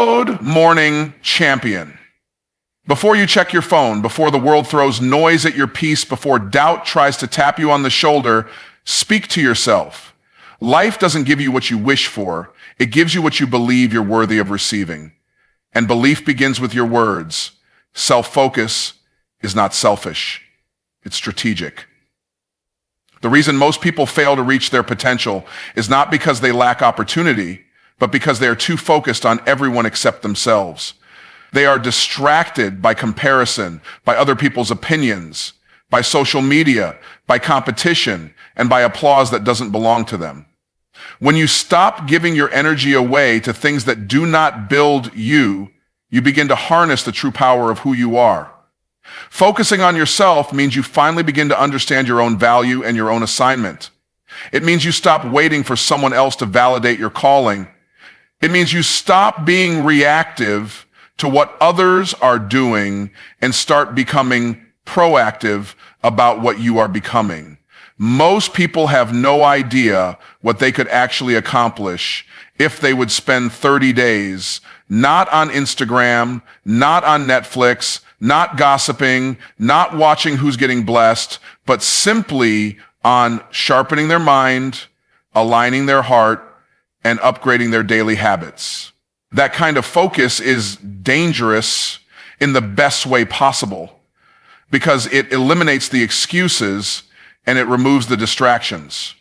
Good morning, champion. Before you check your phone, before the world throws noise at your peace, before doubt tries to tap you on the shoulder, speak to yourself. Life doesn't give you what you wish for. It gives you what you believe you're worthy of receiving. And belief begins with your words. Self-focus is not selfish. It's strategic. The reason most people fail to reach their potential is not because they lack opportunity, but because they are too focused on everyone except themselves. They are distracted by comparison, by other people's opinions, by social media, by competition, and by applause that doesn't belong to them. When you stop giving your energy away to things that do not build you, you begin to harness the true power of who you are. Focusing on yourself means you finally begin to understand your own value and your own assignment. It means you stop waiting for someone else to validate your calling. It means you stop being reactive to what others are doing and start becoming proactive about what you are becoming. Most people have no idea what they could actually accomplish if they would spend 30 days not on Instagram, not on Netflix, not gossiping, not watching who's getting blessed, but simply on sharpening their mind, aligning their heart, and upgrading their daily habits. That kind of focus is dangerous in the best way possible because it eliminates the excuses and it removes the distractions.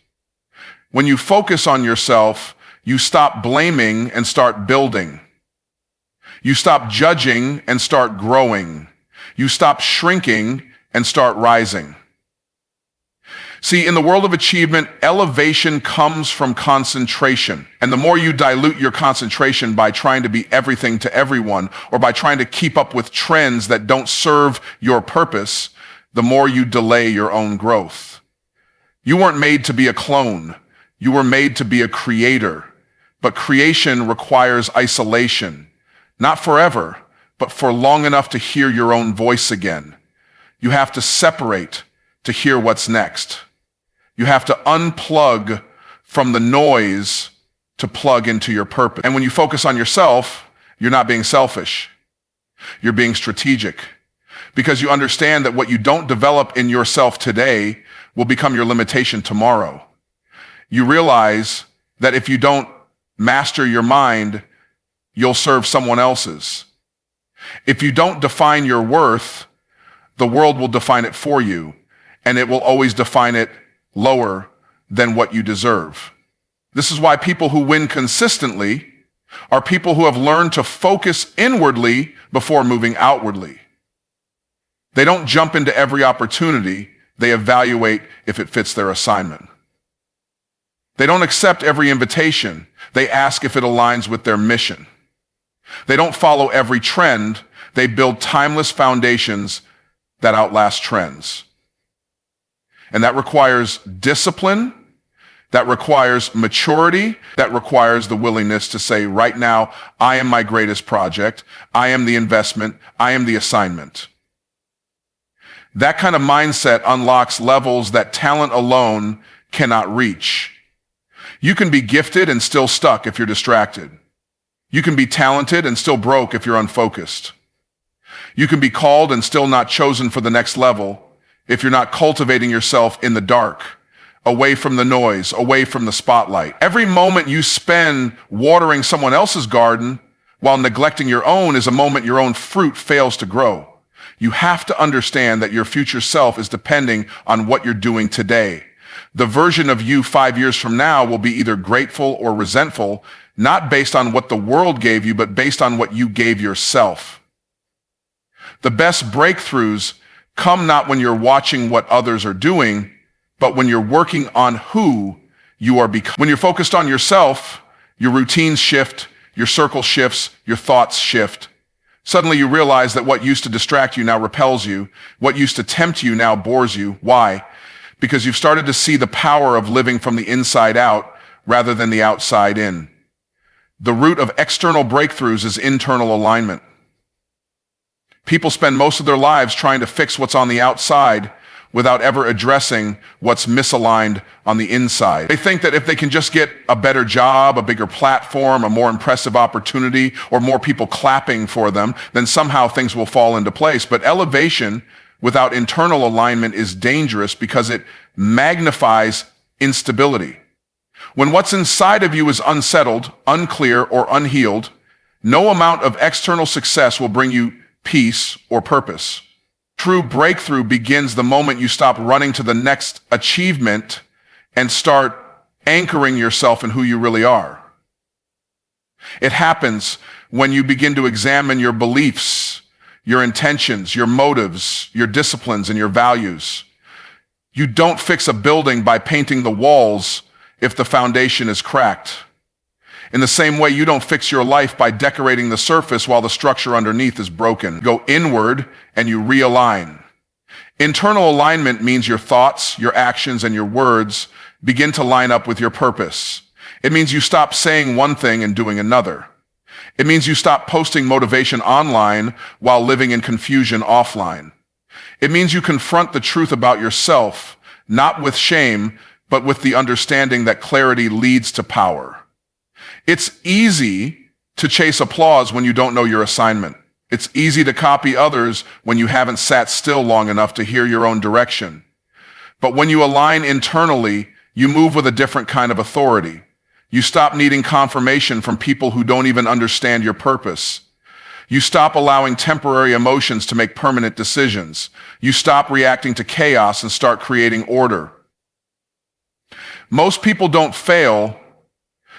When you focus on yourself, you stop blaming and start building. You stop judging and start growing. You stop shrinking and start rising. See, in the world of achievement, elevation comes from concentration. And the more you dilute your concentration by trying to be everything to everyone or by trying to keep up with trends that don't serve your purpose, the more you delay your own growth. You weren't made to be a clone. You were made to be a creator. But creation requires isolation. Not forever, but for long enough to hear your own voice again. You have to separate to hear what's next. You have to unplug from the noise to plug into your purpose. And when you focus on yourself, you're not being selfish. You're being strategic because you understand that what you don't develop in yourself today will become your limitation tomorrow. You realize that if you don't master your mind, you'll serve someone else's. If you don't define your worth, the world will define it for you, and it will always define it lower than what you deserve. This is why people who win consistently are people who have learned to focus inwardly before moving outwardly. They don't jump into every opportunity. They evaluate if it fits their assignment. They don't accept every invitation. They ask if it aligns with their mission. They don't follow every trend. They build timeless foundations that outlast trends. And that requires discipline, that requires maturity, that requires the willingness to say, right now, I am my greatest project, I am the investment, I am the assignment. That kind of mindset unlocks levels that talent alone cannot reach. You can be gifted and still stuck if you're distracted. You can be talented and still broke if you're unfocused. You can be called and still not chosen for the next level if you're not cultivating yourself in the dark, away from the noise, away from the spotlight. Every moment you spend watering someone else's garden while neglecting your own is a moment your own fruit fails to grow. You have to understand that your future self is depending on what you're doing today. The version of you 5 years from now will be either grateful or resentful, not based on what the world gave you, but based on what you gave yourself. The best breakthroughs come not when you're watching what others are doing, but when you're working on who you are becoming. When you're focused on yourself, your routines shift, your circle shifts, your thoughts shift. Suddenly you realize that what used to distract you now repels you. What used to tempt you now bores you. Why? Because you've started to see the power of living from the inside out rather than the outside in. The root of external breakthroughs is internal alignment. People spend most of their lives trying to fix what's on the outside without ever addressing what's misaligned on the inside. They think that if they can just get a better job, a bigger platform, a more impressive opportunity, or more people clapping for them, then somehow things will fall into place. But elevation without internal alignment is dangerous because it magnifies instability. When what's inside of you is unsettled, unclear, or unhealed, no amount of external success will bring you peace or purpose. True breakthrough begins the moment you stop running to the next achievement and start anchoring yourself in who you really are. It happens when you begin to examine your beliefs, your intentions, your motives, your disciplines, and your values. You don't fix a building by painting the walls if the foundation is cracked. In the same way, you don't fix your life by decorating the surface while the structure underneath is broken. Go inward and you realign. Internal alignment means your thoughts, your actions, and your words begin to line up with your purpose. It means you stop saying one thing and doing another. It means you stop posting motivation online while living in confusion offline. It means you confront the truth about yourself, not with shame, but with the understanding that clarity leads to power. It's easy to chase applause when you don't know your assignment. It's easy to copy others when you haven't sat still long enough to hear your own direction. But when you align internally, you move with a different kind of authority. You stop needing confirmation from people who don't even understand your purpose. You stop allowing temporary emotions to make permanent decisions. You stop reacting to chaos and start creating order. Most people don't fail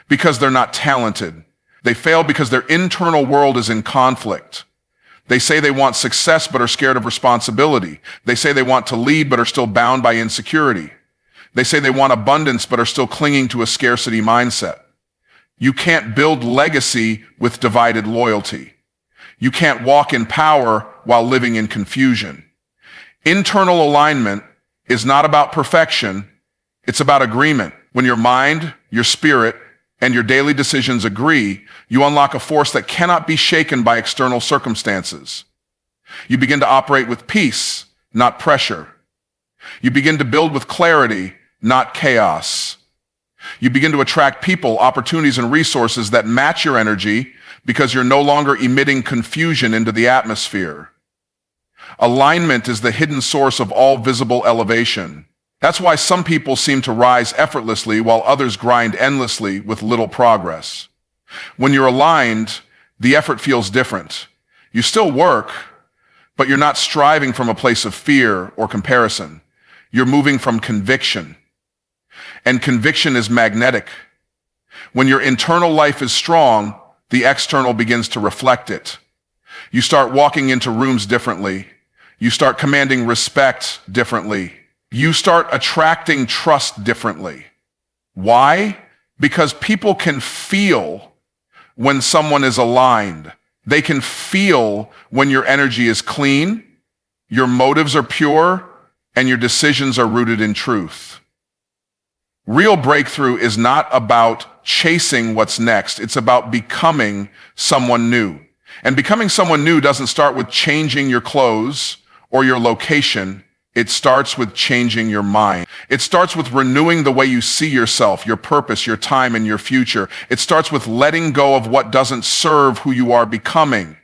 because they're not talented. They fail because their internal world is in conflict. They say they want success but are scared of responsibility. They say they want to lead but are still bound by insecurity. They say they want abundance but are still clinging to a scarcity mindset. You can't build legacy with divided loyalty. You can't walk in power while living in confusion. Internal alignment is not about perfection. It's about agreement. When your mind, your spirit, and your daily decisions agree, you unlock a force that cannot be shaken by external circumstances. You begin to operate with peace, not pressure. You begin to build with clarity, not chaos. You begin to attract people, opportunities, and resources that match your energy because you're no longer emitting confusion into the atmosphere. Alignment is the hidden source of all visible elevation. That's why some people seem to rise effortlessly while others grind endlessly with little progress. When you're aligned, the effort feels different. You still work, but you're not striving from a place of fear or comparison. You're moving from conviction. And conviction is magnetic. When your internal life is strong, the external begins to reflect it. You start walking into rooms differently. You start commanding respect differently. You start attracting trust differently. Why? Because people can feel when someone is aligned. They can feel when your energy is clean, your motives are pure, and your decisions are rooted in truth. Real breakthrough is not about chasing what's next. It's about becoming someone new. And becoming someone new doesn't start with changing your clothes or your location. It starts with changing your mind. It starts with renewing the way you see yourself, your purpose, your time, and your future. It starts with letting go of what doesn't serve who you are becoming.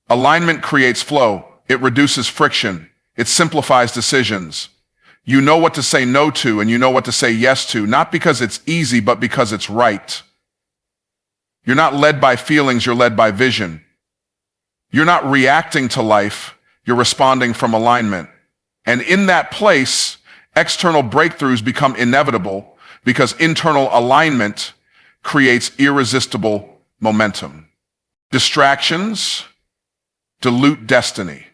Alignment creates flow. It reduces friction. It simplifies decisions. You know what to say no to and you know what to say yes to, not because it's easy, but because it's right. You're not led by feelings, you're led by vision. You're not reacting to life, you're responding from alignment. And in that place, external breakthroughs become inevitable because internal alignment creates irresistible momentum. Distractions dilute destiny.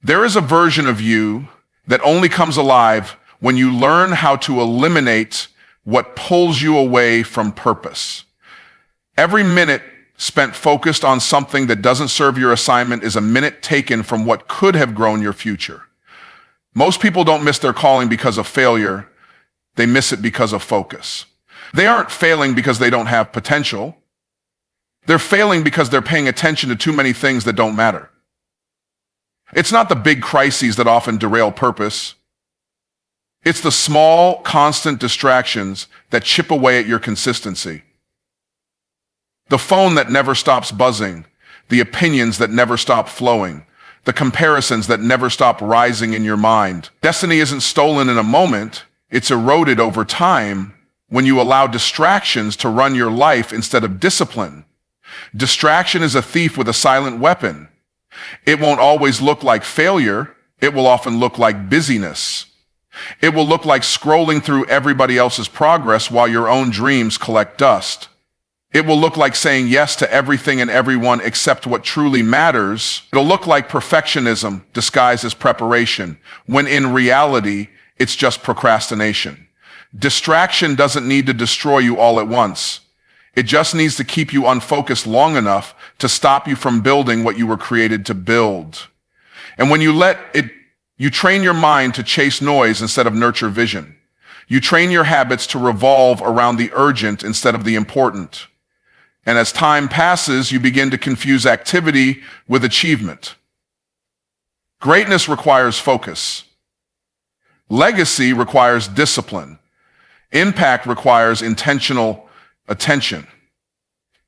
There is a version of you that only comes alive when you learn how to eliminate what pulls you away from purpose. Every minute spent focused on something that doesn't serve your assignment is a minute taken from what could have grown your future. Most people don't miss their calling because of failure. They miss it because of focus. They aren't failing because they don't have potential. They're failing because they're paying attention to too many things that don't matter. It's not the big crises that often derail purpose. It's the small, constant distractions that chip away at your consistency. The phone that never stops buzzing, the opinions that never stop flowing, the comparisons that never stop rising in your mind. Destiny isn't stolen in a moment, it's eroded over time when you allow distractions to run your life instead of discipline. Distraction is a thief with a silent weapon. It won't always look like failure, it will often look like busyness. It will look like scrolling through everybody else's progress while your own dreams collect dust. It will look like saying yes to everything and everyone except what truly matters. It'll look like perfectionism disguised as preparation, when in reality, it's just procrastination. Distraction doesn't need to destroy you all at once. It just needs to keep you unfocused long enough to stop you from building what you were created to build. And when you train your mind to chase noise instead of nurture vision. You train your habits to revolve around the urgent instead of the important. And as time passes, you begin to confuse activity with achievement. Greatness requires focus. Legacy requires discipline. Impact requires intentional attention.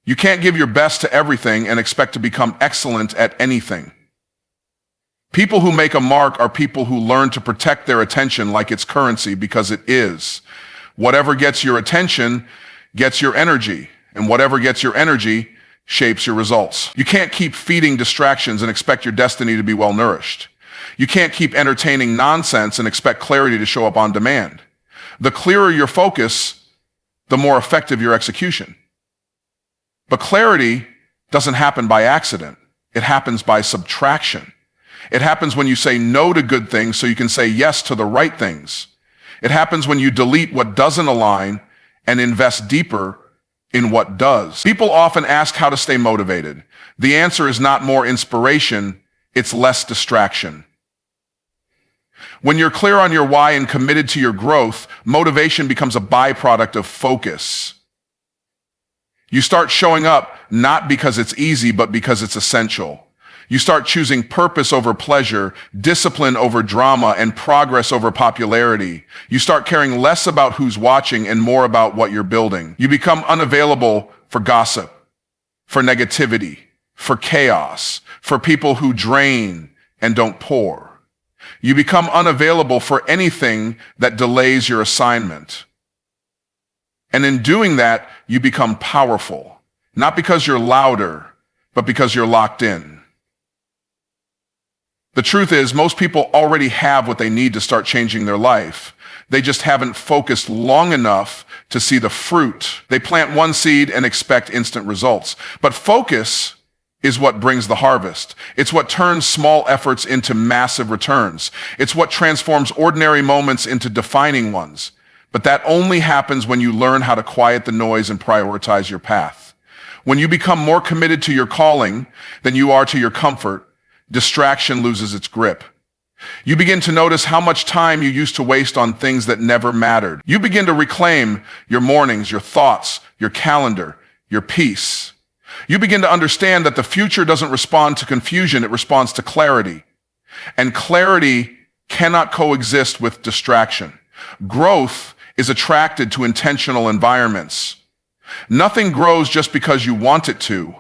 You can't give your best to everything and expect to become excellent at anything. People who make a mark are people who learn to protect their attention like it's currency, because it is. Whatever gets your attention gets your energy, and whatever gets your energy shapes your results. You can't keep feeding distractions and expect your destiny to be well nourished. You can't keep entertaining nonsense and expect clarity to show up on demand. The clearer your focus, the more effective your execution. But clarity doesn't happen by accident. It happens by subtraction. It happens when you say no to good things so you can say yes to the right things. It happens when you delete what doesn't align and invest deeper in what does. People often ask how to stay motivated. The answer is not more inspiration, it's less distraction. When you're clear on your why and committed to your growth, motivation becomes a byproduct of focus. You start showing up not because it's easy, but because it's essential. You start choosing purpose over pleasure, discipline over drama, and progress over popularity. You start caring less about who's watching and more about what you're building. You become unavailable for gossip, for negativity, for chaos, for people who drain and don't pour. You become unavailable for anything that delays your assignment. And in doing that, you become powerful, not because you're louder, but because you're locked in. The truth is, most people already have what they need to start changing their life. They just haven't focused long enough to see the fruit. They plant one seed and expect instant results. But focus is what brings the harvest. It's what turns small efforts into massive returns. It's what transforms ordinary moments into defining ones. But that only happens when you learn how to quiet the noise and prioritize your path. When you become more committed to your calling than you are to your comfort, distraction loses its grip. You begin to notice how much time you used to waste on things that never mattered. You begin to reclaim your mornings, your thoughts, your calendar, your peace. You begin to understand that the future doesn't respond to confusion, it responds to clarity. And clarity cannot coexist with distraction. Growth is attracted to intentional environments. Nothing grows just because you want it to.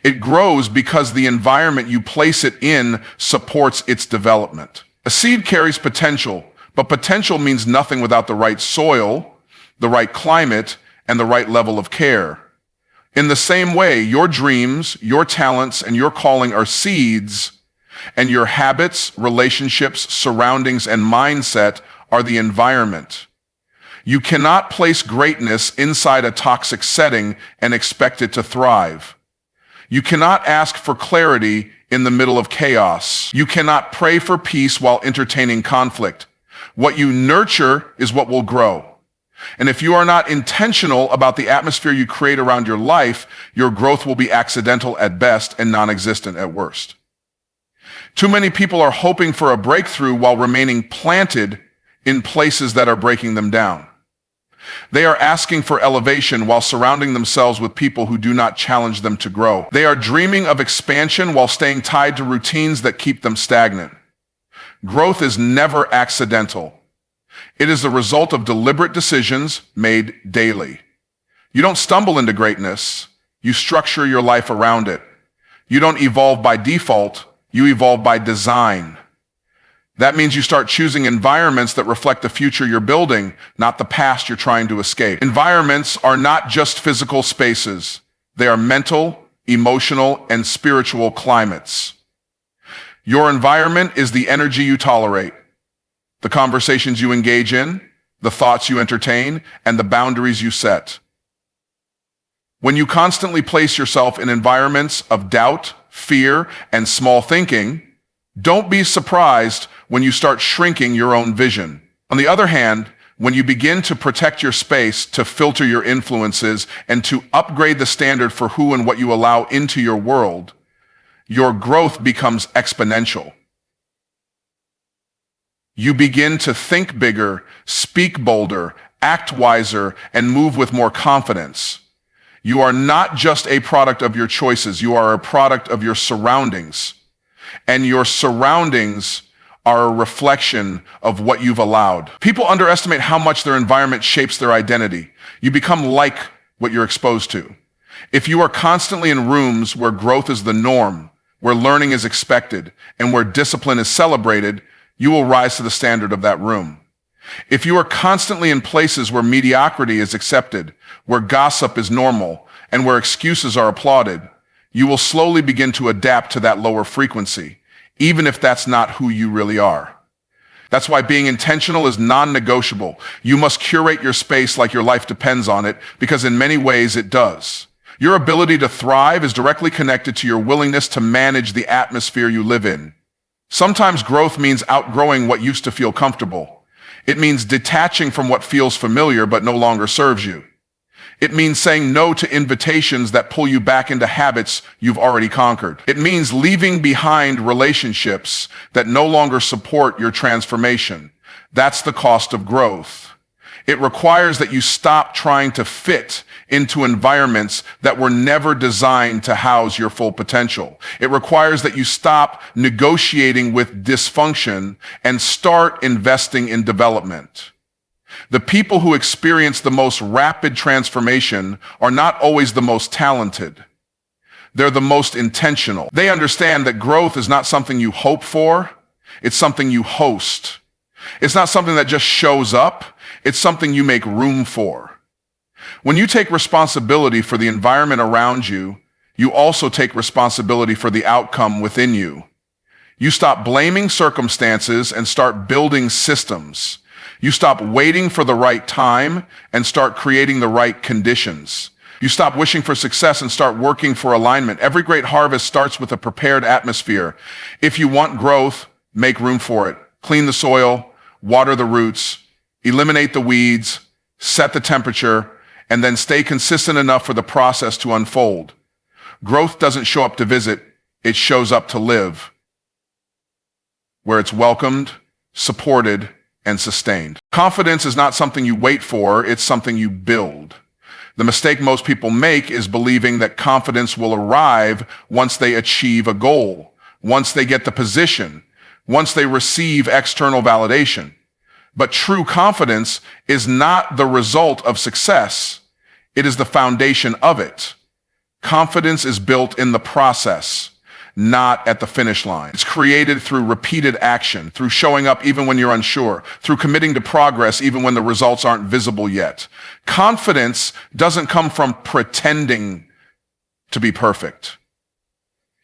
It grows because the environment you place it in supports its development. A seed carries potential, but potential means nothing without the right soil, the right climate, and the right level of care. In the same way, your dreams, your talents, and your calling are seeds, and your habits, relationships, surroundings, and mindset are the environment. You cannot place greatness inside a toxic setting and expect it to thrive. You cannot ask for clarity in the middle of chaos. You cannot pray for peace while entertaining conflict. What you nurture is what will grow. And if you are not intentional about the atmosphere you create around your life, your growth will be accidental at best and non-existent at worst. Too many people are hoping for a breakthrough while remaining planted in places that are breaking them down. They are asking for elevation while surrounding themselves with people who do not challenge them to grow. They are dreaming of expansion while staying tied to routines that keep them stagnant. Growth is never accidental. It is the result of deliberate decisions made daily. You don't stumble into greatness, you structure your life around it. You don't evolve by default, you evolve by design. That means you start choosing environments that reflect the future you're building, not the past you're trying to escape. Environments are not just physical spaces. They are mental, emotional, and spiritual climates. Your environment is the energy you tolerate, the conversations you engage in, the thoughts you entertain, and the boundaries you set. When you constantly place yourself in environments of doubt, fear, and small thinking, don't be surprised when you start shrinking your own vision. On the other hand, when you begin to protect your space, to filter your influences, and to upgrade the standard for who and what you allow into your world, your growth becomes exponential. You begin to think bigger, speak bolder, act wiser, and move with more confidence. You are not just a product of your choices, you are a product of your surroundings. And your surroundings are a reflection of what you've allowed. People underestimate how much their environment shapes their identity. You become like what you're exposed to. If you are constantly in rooms where growth is the norm, where learning is expected, and where discipline is celebrated, you will rise to the standard of that room. If you are constantly in places where mediocrity is accepted, where gossip is normal, and where excuses are applauded, you will slowly begin to adapt to that lower frequency, even if that's not who you really are. That's why being intentional is non-negotiable. You must curate your space like your life depends on it, because in many ways it does. Your ability to thrive is directly connected to your willingness to manage the atmosphere you live in. Sometimes growth means outgrowing what used to feel comfortable. It means detaching from what feels familiar but no longer serves you. It means saying no to invitations that pull you back into habits you've already conquered. It means leaving behind relationships that no longer support your transformation. That's the cost of growth. It requires that you stop trying to fit into environments that were never designed to house your full potential. It requires that you stop negotiating with dysfunction and start investing in development. The people who experience the most rapid transformation are not always the most talented. They're the most intentional. They understand that growth is not something you hope for, it's something you host. It's not something that just shows up, it's something you make room for. When you take responsibility for the environment around you, you also take responsibility for the outcome within you. You stop blaming circumstances and start building systems. You stop waiting for the right time and start creating the right conditions. You stop wishing for success and start working for alignment. Every great harvest starts with a prepared atmosphere. If you want growth, make room for it. Clean the soil, water the roots, eliminate the weeds, set the temperature, and then stay consistent enough for the process to unfold. Growth doesn't show up to visit, it shows up to live, where it's welcomed, supported, and sustained. Confidence is not something you wait for, it's something you build. The mistake most people make is believing that confidence will arrive once they achieve a goal, once they get the position, once they receive external validation. But true confidence is not the result of success. It is the foundation of it. Confidence is built in the process, not at the finish line. It's created through repeated action, through showing up even when you're unsure, through committing to progress even when the results aren't visible yet. Confidence doesn't come from pretending to be perfect.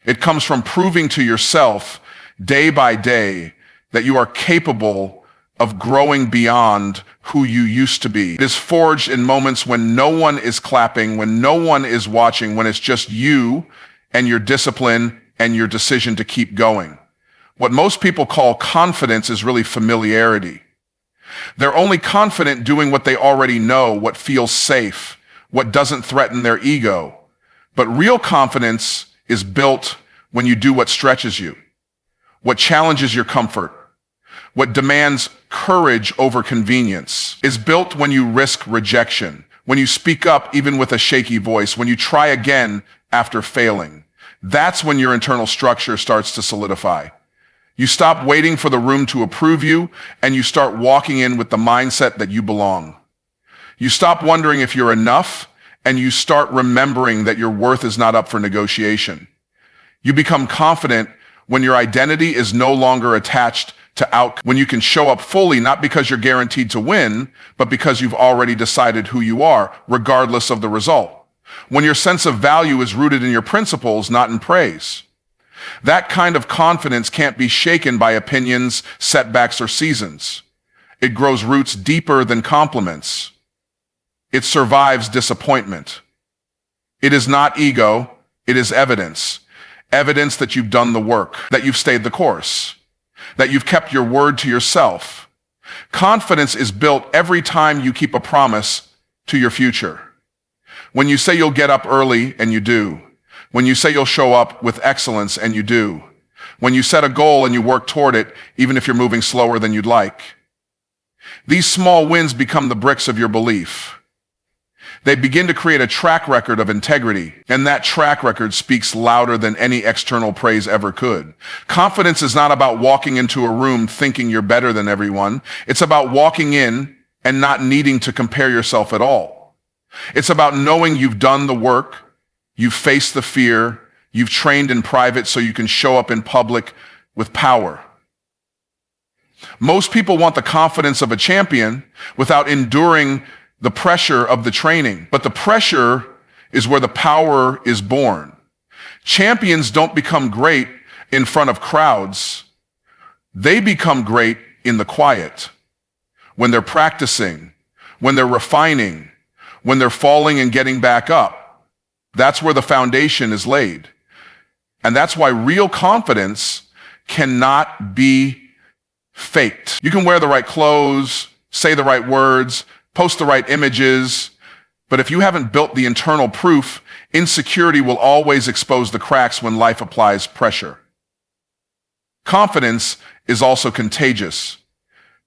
It comes from proving to yourself day by day that you are capable of growing beyond who you used to be. It is forged in moments when no one is clapping, when no one is watching, when it's just you and your discipline and your decision to keep going. What most people call confidence is really familiarity. They're only confident doing what they already know, what feels safe, what doesn't threaten their ego. But real confidence is built when you do what stretches you, what challenges your comfort, what demands courage over convenience, is built when you risk rejection, when you speak up even with a shaky voice, when you try again after failing. That's when your internal structure starts to solidify. You stop waiting for the room to approve you, and you start walking in with the mindset that you belong. You stop wondering if you're enough, and you start remembering that your worth is not up for negotiation. You become confident when your identity is no longer attached to outcome, when you can show up fully, not because you're guaranteed to win, but because you've already decided who you are, regardless of the result. When your sense of value is rooted in your principles, not in praise. That kind of confidence can't be shaken by opinions, setbacks, or seasons. It grows roots deeper than compliments. It survives disappointment. It is not ego, it is evidence. Evidence that you've done the work, that you've stayed the course, that you've kept your word to yourself. Confidence is built every time you keep a promise to your future. When you say you'll get up early, and you do. When you say you'll show up with excellence, and you do. When you set a goal and you work toward it, even if you're moving slower than you'd like. These small wins become the bricks of your belief. They begin to create a track record of integrity, and that track record speaks louder than any external praise ever could. Confidence is not about walking into a room thinking you're better than everyone. It's about walking in and not needing to compare yourself at all. It's about knowing you've done the work, you've faced the fear, you've trained in private so you can show up in public with power. Most people want the confidence of a champion without enduring the pressure of the training. But the pressure is where the power is born. Champions don't become great in front of crowds. They become great in the quiet, when they're practicing, when they're refining, when they're falling and getting back up. That's where the foundation is laid. And that's why real confidence cannot be faked. You can wear the right clothes, say the right words, post the right images, but if you haven't built the internal proof, insecurity will always expose the cracks when life applies pressure. Confidence is also contagious.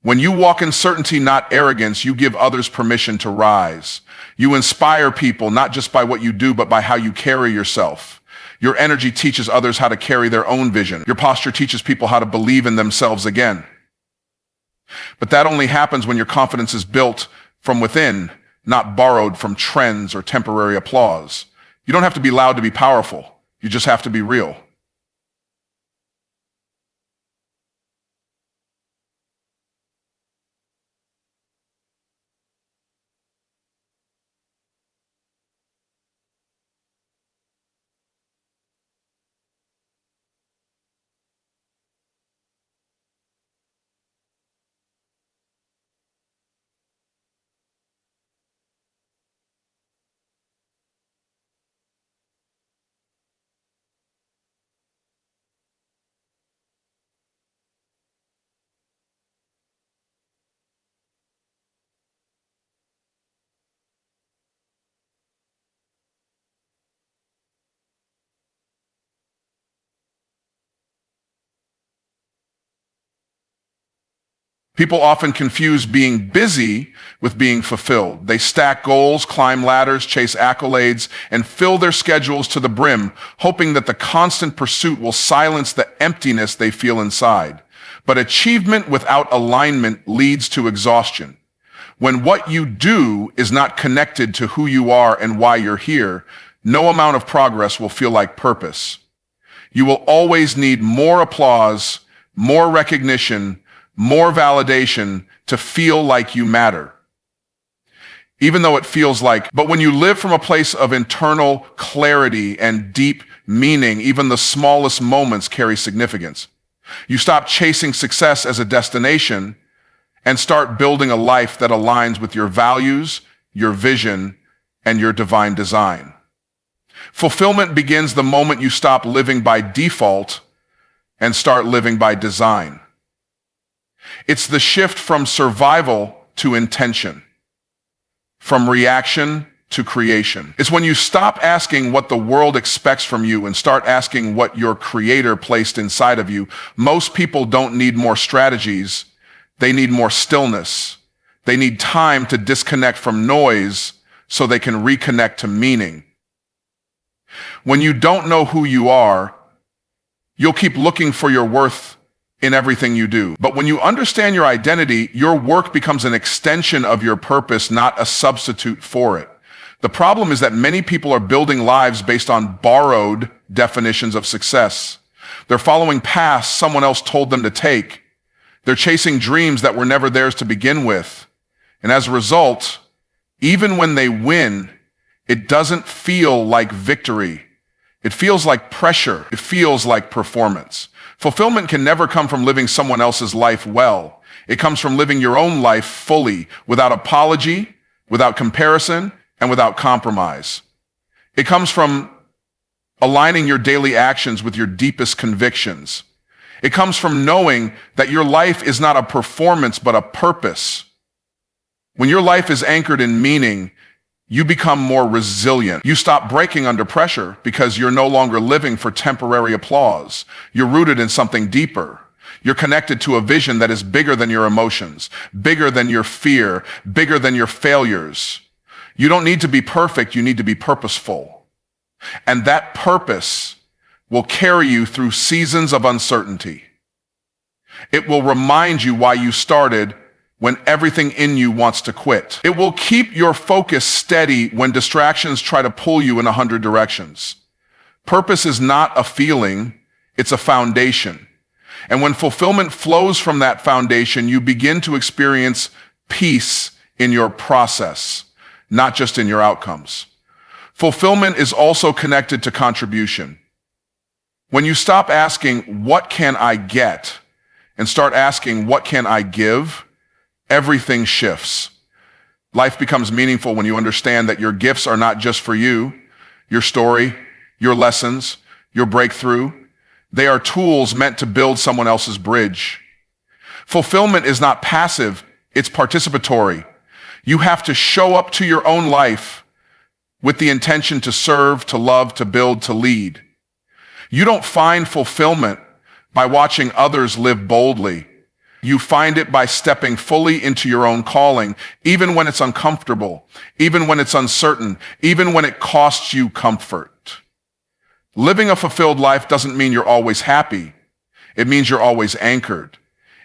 When you walk in certainty, not arrogance, you give others permission to rise. You inspire people not just by what you do, but by how you carry yourself. Your energy teaches others how to carry their own vision. Your posture teaches people how to believe in themselves again. But that only happens when your confidence is built from within, not borrowed from trends or temporary applause. You don't have to be loud to be powerful. You just have to be real. People often confuse being busy with being fulfilled. They stack goals, climb ladders, chase accolades, and fill their schedules to the brim, hoping that the constant pursuit will silence the emptiness they feel inside. But achievement without alignment leads to exhaustion. When what you do is not connected to who you are and why you're here, no amount of progress will feel like purpose. You will always need more applause, more recognition, more validation to feel like you matter. Even though it feels like, but when you live from a place of internal clarity and deep meaning, even the smallest moments carry significance. You stop chasing success as a destination and start building a life that aligns with your values, your vision, and your divine design. Fulfillment begins the moment you stop living by default and start living by design. It's the shift from survival to intention, from reaction to creation. It's when you stop asking what the world expects from you and start asking what your creator placed inside of you. Most people don't need more strategies. They need more stillness. They need time to disconnect from noise so they can reconnect to meaning. When you don't know who you are, you'll keep looking for your worth in everything you do. But when you understand your identity, your work becomes an extension of your purpose, not a substitute for it. The problem is that many people are building lives based on borrowed definitions of success. They're following paths someone else told them to take. They're chasing dreams that were never theirs to begin with. And as a result, even when they win, it doesn't feel like victory. It feels like pressure. It feels like performance. Fulfillment can never come from living someone else's life well. It comes from living your own life fully, without apology, without comparison, and without compromise. It comes from aligning your daily actions with your deepest convictions. It comes from knowing that your life is not a performance, but a purpose. When your life is anchored in meaning, you become more resilient. You stop breaking under pressure because you're no longer living for temporary applause. You're rooted in something deeper. You're connected to a vision that is bigger than your emotions, bigger than your fear, bigger than your failures. You don't need to be perfect. You need to be purposeful. And that purpose will carry you through seasons of uncertainty. It will remind you why you started when everything in you wants to quit. It will keep your focus steady when distractions try to pull you in 100 directions. Purpose is not a feeling, it's a foundation. And when fulfillment flows from that foundation, you begin to experience peace in your process, not just in your outcomes. Fulfillment is also connected to contribution. When you stop asking, what can I get? And start asking, what can I give? Everything shifts. Life becomes meaningful when you understand that your gifts are not just for you, your story, your lessons, your breakthrough. They are tools meant to build someone else's bridge. Fulfillment is not passive, it's participatory. You have to show up to your own life with the intention to serve, to love, to build, to lead. You don't find fulfillment by watching others live boldly. You find it by stepping fully into your own calling, even when it's uncomfortable, even when it's uncertain, even when it costs you comfort. Living a fulfilled life doesn't mean you're always happy. It means you're always anchored.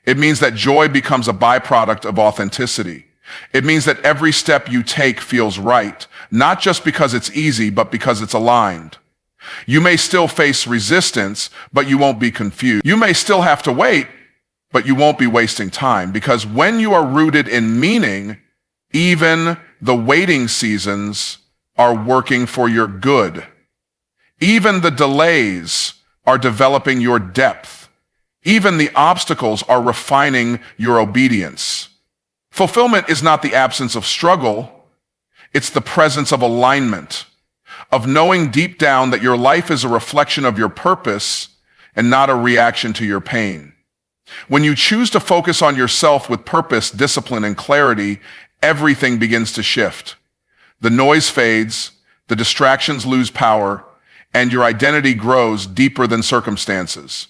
It means that joy becomes a byproduct of authenticity. It means that every step you take feels right, not just because it's easy, but because it's aligned. You may still face resistance, but you won't be confused. You may still have to wait, but you won't be wasting time, because when you are rooted in meaning, even the waiting seasons are working for your good. Even the delays are developing your depth. Even the obstacles are refining your obedience. Fulfillment is not the absence of struggle. It's the presence of alignment, of knowing deep down that your life is a reflection of your purpose and not a reaction to your pain. When you choose to focus on yourself with purpose, discipline, and clarity, everything begins to shift. The noise fades, the distractions lose power, and your identity grows deeper than circumstances.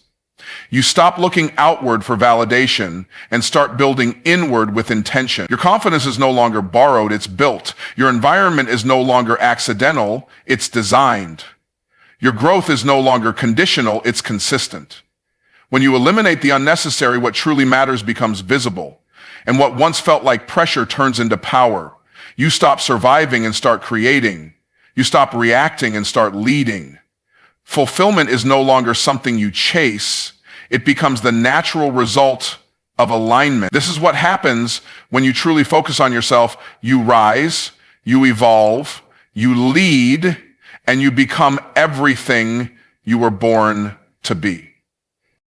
You stop looking outward for validation and start building inward with intention. Your confidence is no longer borrowed, it's built. Your environment is no longer accidental, it's designed. Your growth is no longer conditional, it's consistent. When you eliminate the unnecessary, what truly matters becomes visible. And what once felt like pressure turns into power. You stop surviving and start creating. You stop reacting and start leading. Fulfillment is no longer something you chase. It becomes the natural result of alignment. This is what happens when you truly focus on yourself. You rise, you evolve, you lead, and you become everything you were born to be.